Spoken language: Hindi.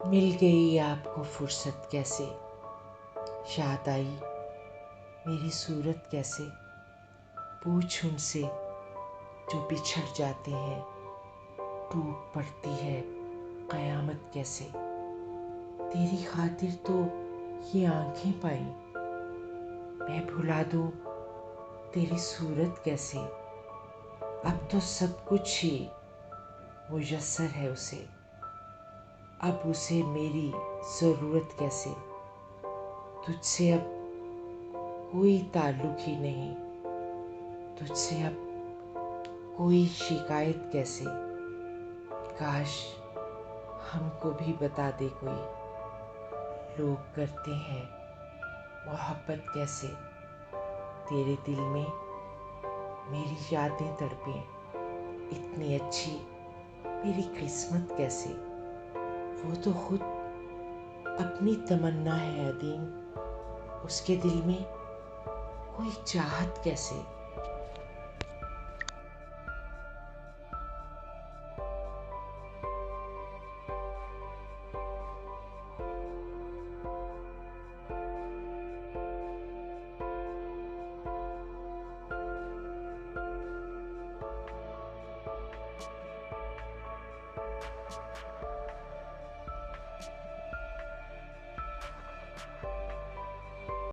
मिल गई आपको फुर्सत कैसे, याद आई मेरी सूरत कैसे। पूछ उनसे जो बिछड़ जाते हैं, टूट पड़ती है क़यामत कैसे। तेरी खातिर तो ये आँखें पाई, मैं भुला दूँ तेरी सूरत कैसे। अब तो सब कुछ ही मुयस्सर है उसे, अब उसे मेरी ज़रूरत कैसे। तुझसे अब कोई ताल्लुक़ ही नहीं, तुझसे अब कोई शिकायत कैसे। काश हमको भी बता दे कोई, लोग करते हैं मोहब्बत कैसे। तेरे दिल में मेरी यादें तड़पें, इतनी अच्छी मेरी किस्मत कैसे। वो तो खुद अपनी तमन्ना है अदीम, उसके दिल में कोई चाहत कैसे।